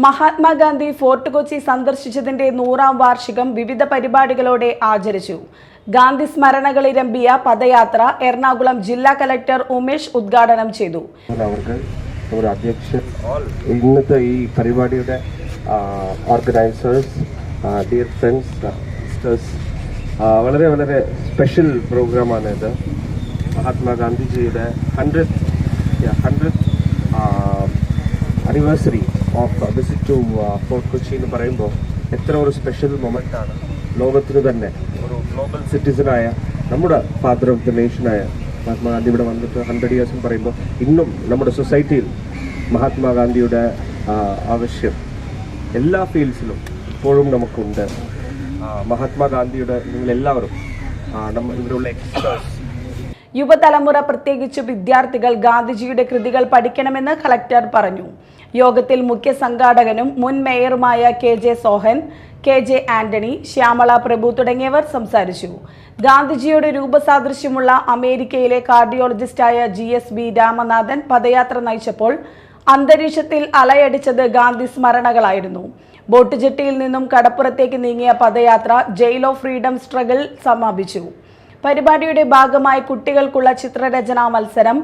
Mahatma Gandhi fort Kochi സന്ദർശിച്ചതിന്റെ 100ാം വാർഷികം വിവിധ പരിപാടികളോടെ ആചരിച്ചു. ഗാന്ധി സ്മരണകളിരമ്പിയ പദയാത്ര എറണാകുളം ജില്ലാ കളക്ടർ ഉമേഷ് ഉദ്ഘാടനം ചെയ്തു. ഇന്നത്തെ ഈ പരിപാടിയുടെ ഓർഗനൈസേഴ്സ്, ഡിയർ ഫ്രണ്ട്സ്, സിസ്റ്റേഴ്സ്, വളരെ വളരെ സ്പെഷ്യൽ പ്രോഗ്രാമാണ് ഇത്. മഹാത്മാഗാന്ധിജിയുടെ 100th anniversary of visit to fort Kochi എന്ന് പറയുമ്പോൾ എത്ര ഒരു സ്പെഷ്യൽ മൊമെൻ്റ് ആണ്. ലോകത്തിന് തന്നെ ഒരു ഗ്ലോബൽ സിറ്റിസനായ നമ്മുടെ ഫാദർ ഓഫ് ദ നേഷനായ മഹാത്മാഗാന്ധി ഇവിടെ വന്നിട്ട് 100 years എന്ന് പറയുമ്പോൾ ഇന്നും നമ്മുടെ സൊസൈറ്റിയിൽ മഹാത്മാഗാന്ധിയുടെ ആവശ്യം എല്ലാ ഫീൽഡ്സിലും ഇപ്പോഴും നമുക്കുണ്ട്. മഹാത്മാഗാന്ധിയുടെ നിങ്ങളെല്ലാവരും ഇവിടെയുള്ള എക്സ്പേർട്സ്, യുവതലമുറ പ്രത്യേകിച്ച് വിദ്യാർത്ഥികൾ ഗാന്ധിജിയുടെ കൃതികൾ പഠിക്കണമെന്ന് കളക്ടർ പറഞ്ഞു. യോഗത്തിൽ മുഖ്യ സംഘാടകനും മുൻ മേയറുമായ KJ സോഹൻ, KJ ആന്റണി, ശ്യാമള പ്രഭു തുടങ്ങിയവർ സംസാരിച്ചു. ഗാന്ധിജിയുടെ രൂപസാദൃശ്യമുള്ള അമേരിക്കയിലെ കാർഡിയോളജിസ്റ്റായ GSB രാമനാഥൻ പദയാത്ര നയിച്ചപ്പോൾ അന്തരീക്ഷത്തിൽ അലയടിച്ചത് ഗാന്ധി സ്മരണകളായിരുന്നു. ബോട്ട് ജെട്ടിയിൽ നിന്നും കടപ്പുറത്തേക്ക് നീങ്ങിയ പദയാത്ര ജയിൽ ഓഫ് ഫ്രീഡം സ്ട്രഗിൾ സമാപിച്ചു. പരിപാടിയുടെ ഭാഗമായി കുട്ടികൾക്കുള്ള ചിത്രരചനാ മത്സരം,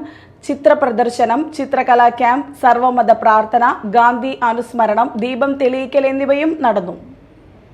ചിത്രപ്രദർശനം, ചിത്രകലാ ക്യാമ്പ്, സർവമത പ്രാർത്ഥന, ഗാന്ധി അനുസ്മരണം, ദീപം തെളിയിക്കൽ എന്നിവയും നടന്നു.